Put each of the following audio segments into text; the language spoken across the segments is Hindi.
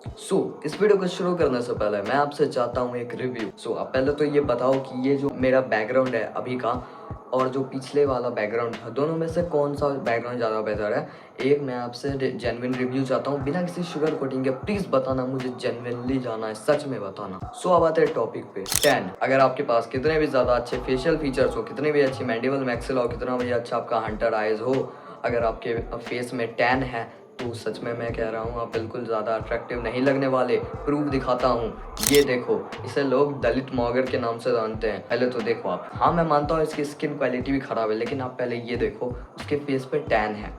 इस वीडियो को शुरू करने से पहले मैं आपसे चाहता हूँ एक रिव्यू। अब पहले तो ये बताओ कि ये जो मेरा बैकग्राउंड है अभी का और जो पिछले वाला बैकग्राउंड था, दोनों में से कौन सा बैकग्राउंड ज़्यादा बेहतर है? एक मैं आपसे जेन्युइन रिव्यू चाहता हूँ, बिना किसी शुगर कोटिंग के। प्लीज़ बताना, मुझे जेन्युइनली जाना है, सच में बताना। अब आते हैं टॉपिक पे। टैन, अगर आपके पास कितने भी ज़्यादा अच्छे फेशियल फीचर्स हो, कितनी भी अच्छी मैंडिबल मैक्सिल हो, कितना भी अच्छा आपका हंटर आइज हो, अगर आपके फेस में टैन है तो सच में मैं कह रहा हूँ आप बिल्कुल ज़्यादा अट्रैक्टिव नहीं लगने वाले। प्रूफ दिखाता हूँ, ये देखो। इसे लोग दलित मॉगर के नाम से जानते हैं। पहले तो देखो आप। हाँ, मैं मानता हूँ इसकी स्किन क्वालिटी भी ख़राब है, लेकिन आप पहले ये देखो, उसके फेस पे टैन है।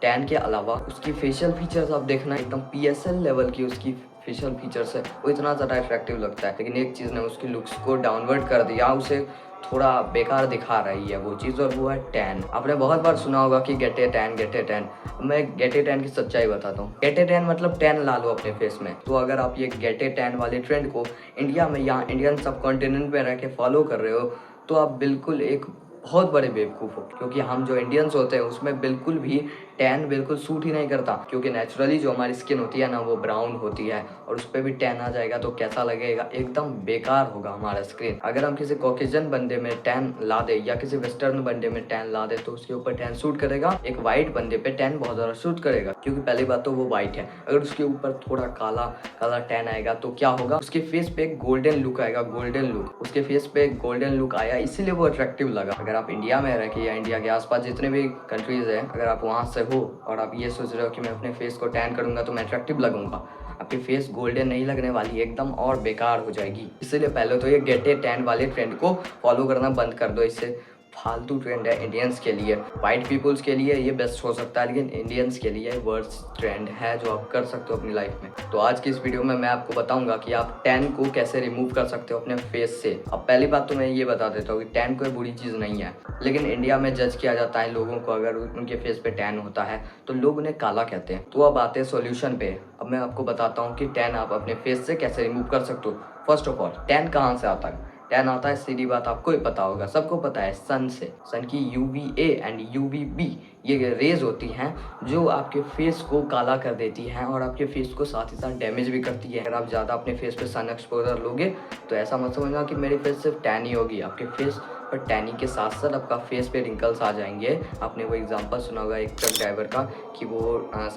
टैन के अलावा उसकी फेशियल फीचर्स आप देखना, एकदम PSL लेवल की उसकी फेशियल फीचर्स है। वो इतना ज़्यादा अट्रैक्टिव लगता है, लेकिन एक चीज़ ने उसकी लुक्स को डाउनवर्ड कर दिया, उसे थोड़ा बेकार दिखा रही है वो चीज़, और वो है टैन। आपने बहुत बार सुना होगा कि गेट ए टैन, गेट ए टैन। मैं गेट ए टैन की सच्चाई बताता हूँ। गेट ए टैन मतलब टैन ला लो अपने फेस में। तो अगर आप ये गेट ए टैन वाले ट्रेंड को इंडिया में या इंडियन सब कॉन्टिनेंट में रह के फॉलो कर रहे हो, तो आप बिल्कुल एक बहुत बड़े बेवकूफ़ हो, क्योंकि हम जो इंडियंस होते हैं उसमें बिल्कुल भी टैन बिल्कुल सूट ही नहीं करता, क्योंकि नेचुरली जो हमारी स्किन होती है ना, वो ब्राउन होती है, और उस पर भी टैन आ जाएगा तो कैसा लगेगा? एकदम बेकार होगा हमारा स्किन। अगर हम किसी कॉकेजन बंदे में टैन ला दे या किसी वेस्टर्न बंदे में टैन ला दे तो उसके ऊपर टैन सूट करेगा। एक वाइट बंदे पे टैन बहुत ज़्यादा सूट करेगा, क्योंकि पहली बात तो वो वाइट है। अगर उसके ऊपर थोड़ा काला काला टैन आएगा तो क्या होगा? उसके फेस पे एक गोल्डन लुक आएगा, गोल्डन लुक। उसके फेस पे एक गोल्डन लुक आया, इसीलिए वो अट्रैक्टिव लगा। अगर आप इंडिया में रह के या इंडिया के आसपास जितने भी कंट्रीज हैं, अगर आप वहाँ से हो और आप ये सोच रहे हो कि मैं अपने फेस को टैन करूंगा तो मैं अट्रैक्टिव लगूंगा, आपकी फेस गोल्डन नहीं लगने वाली, एकदम और बेकार हो जाएगी। इसीलिए पहले तो ये गेट ए टैन वाले ट्रेंड को फॉलो करना बंद कर दो। इससे फालतू ट्रेंड है इंडियंस के लिए। वाइट पीपल्स के लिए ये बेस्ट हो सकता है, लेकिन इंडियंस के लिए वर्स्ट ट्रेंड है जो आप कर सकते हो अपनी लाइफ में। तो आज की इस वीडियो में मैं आपको बताऊंगा कि आप टैन को कैसे रिमूव कर सकते हो अपने फेस से। अब पहली बात तो मैं ये बता देता हूँ कि टैन कोई बुरी चीज़ नहीं है, लेकिन इंडिया में जज किया जाता है लोगों को। अगर उनके फेस पे टैन होता है तो लोग उन्हें काला कहते हैं। तो अब आते हैं सॉल्यूशन पे। अब मैं आपको बताता हूँ कि टैन आप अपने फेस से कैसे रिमूव कर सकते हो। फर्स्ट ऑफ ऑल, टैन कहाँ से आता है? टैन आता है, सीधी बात आपको ही पता होगा, सबको पता है, सन से। सन की UVA एंड UVB ये रेज होती हैं जो आपके फेस को काला कर देती हैं और आपके फेस को साथ ही साथ डैमेज भी करती है। अगर आप ज़्यादा अपने फेस पे सन एक्सपोजर लोगे तो ऐसा मत समझना कि मेरे फेस सिर्फ टैन ही होगी। आपके फेस पर टैनिंग के साथ साथ आपका फेस पे रिंकल्स आ जाएंगे। आपने वो एग्जांपल सुना होगा एक ट्रक ड्राइवर का कि वो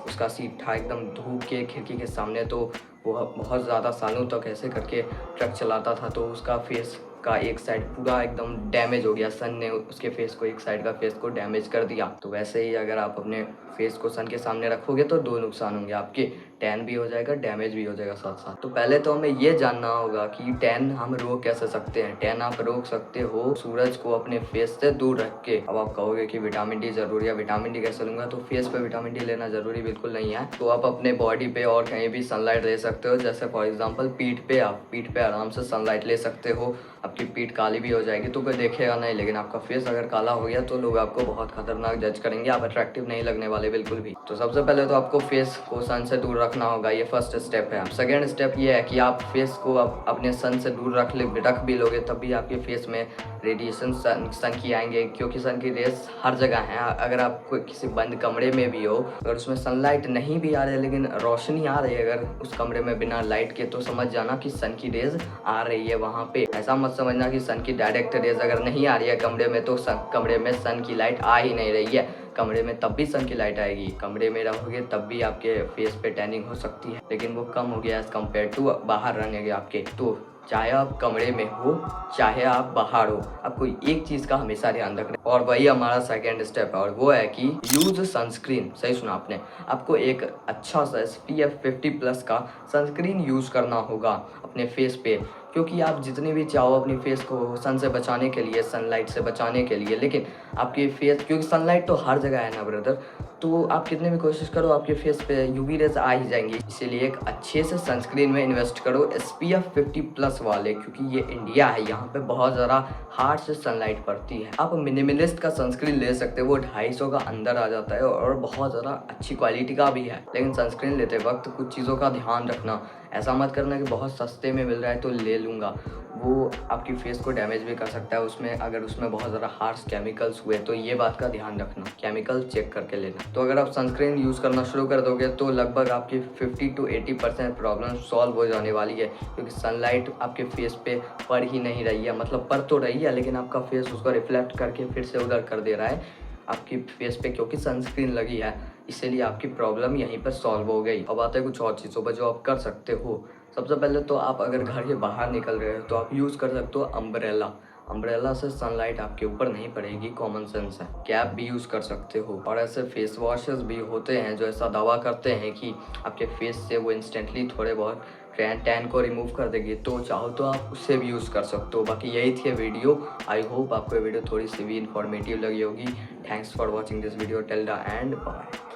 उसका सीट था एकदम धूप के खिड़की के सामने, तो वो बहुत ज़्यादा सालों तक ऐसे करके ट्रक चलाता था, तो उसका फेस का एक साइड पूरा एकदम डैमेज हो गया। सन ने उसके फेस को, एक साइड का फेस को डैमेज कर दिया। तो वैसे ही अगर आप अपने फेस को सन के सामने रखोगे तो दो नुकसान होंगे आपके, टैन भी हो जाएगा, डैमेज भी हो जाएगा साथ साथ। तो पहले तो हमें ये जानना होगा कि टैन हम रोक कैसे सकते हैं। टैन आप रोक सकते हो सूरज को अपने फेस से दूर रख के। अब आप कहोगे कि विटामिन डी जरूरी है, विटामिन डी कैसे लूंगा? तो फेस पे विटामिन डी लेना जरूरी बिल्कुल नहीं है। तो आप अपने बॉडी पे और कहीं भी सनलाइट ले सकते हो, जैसे फॉर एग्जाम्पल पीठ पे। आप पीठ पे आराम से सनलाइट ले सकते हो। आपकी पीठ काली भी हो जाएगी तो कोई देखेगा नहीं, लेकिन आपका फेस अगर काला हो गया तो लोग आपको बहुत खतरनाक जज करेंगे, आप अट्रैक्टिव नहीं लगने वाले बिल्कुल भी। तो सबसे पहले तो आपको फेस को सन से दूर रखना होगा, ये फर्स्ट स्टेप है। सेकेंड स्टेप ये है कि आप फेस को अपने सन से दूर रख भी लोगे तब भी आपके फेस में रेडिएशन सन की आएंगे, क्योंकि सन की रेस हर जगह है। अगर आप कोई किसी बंद कमरे में भी हो, अगर उसमें सनलाइट नहीं भी आ रही है लेकिन रोशनी आ रही है अगर उस कमरे में बिना लाइट के, तो समझ जाना कि सन की रेज आ रही है वहाँ पे। ऐसा मत समझना कि सन की डायरेक्ट रेज अगर नहीं आ रही है कमरे में तो कमरे में सन की लाइट आ ही नहीं रही है। कमरे में तब भी सन की लाइट आएगी, कमरे में रहोगे तब भी आपके फेस पे टैनिंग हो सकती है, लेकिन वो कम हो गया एज कम्पेयर टू बाहर रहने के आपके। तो चाहे आप कमरे में हो चाहे आप बाहर हो, आपको एक चीज़ का हमेशा ध्यान रखना है, और वही हमारा सेकेंड स्टेप है, और वो है कि यूज सनस्क्रीन। सही सुना आपने, आपको एक अच्छा सा SPF 50+ का सनस्क्रीन यूज़ करना होगा अपने फेस पे। क्योंकि आप जितनी भी चाहो अपनी फेस को सन से बचाने के लिए, सनलाइट से बचाने के लिए, लेकिन आपके फेस, क्योंकि सनलाइट तो हर जगह है ना ब्रदर, तो आप कितने भी कोशिश करो आपके फेस पे UV रेज आ ही जाएंगी। इसीलिए एक अच्छे से सनस्क्रीन में इन्वेस्ट करो, SPF 50+ वाले, क्योंकि ये इंडिया है, यहाँ पे बहुत ज़्यादा हार्ड से सनलाइट पड़ती है। आप मिनिमलिस्ट का सनस्क्रीन ले सकते हो, वो 250 का अंदर आ जाता है और बहुत ज़्यादा अच्छी क्वालिटी का भी है। लेकिन सनस्क्रीन लेते वक्त कुछ चीज़ों का ध्यान रखना, ऐसा मत करना कि बहुत सस्ते में मिल रहा है तो ले लूँगा। वो आपकी फेस को डैमेज भी कर सकता है। उसमें अगर उसमें बहुत ज़्यादा हार्श केमिकल्स हुए तो ये बात का ध्यान रखना, केमिकल चेक करके लेना। तो अगर आप सनस्क्रीन यूज़ करना शुरू कर दोगे तो लगभग आपकी 50 to 80% प्रॉब्लम सॉल्व हो जाने वाली है, क्योंकि सनलाइट आपके फेस पे पड़ ही नहीं रही है, मतलब पड़ तो रही है लेकिन आपका फेस उसको रिफ्लेक्ट करके फिर से उधर कर दे रहा है आपकी फेस पे, क्योंकि सनस्क्रीन लगी है, इसीलिए आपकी प्रॉब्लम यहीं पर सॉल्व हो गई। अब आते हैं कुछ और चीज़ों पर जो आप कर सकते हो। सबसे पहले तो आप अगर घर के बाहर निकल रहे हो तो आप यूज़ कर सकते हो अम्ब्रेला। अम्ब्रेला से सनलाइट आपके ऊपर नहीं पड़ेगी, कॉमन सेंस है। कैप भी यूज़ कर सकते हो, और ऐसे फेस वॉशेस भी होते हैं जो ऐसा दावा करते हैं कि आपके फेस से वो इंस्टेंटली थोड़े बहुत टैन को रिमूव कर देगी, तो चाहो तो आप उससे भी यूज़ कर सकते हो। बाकी यही थी वीडियो। आई होप आपको ये वीडियो थोड़ी सी भी इन्फॉर्मेटिव लगी होगी। Thanks for watching this video till the end, bye.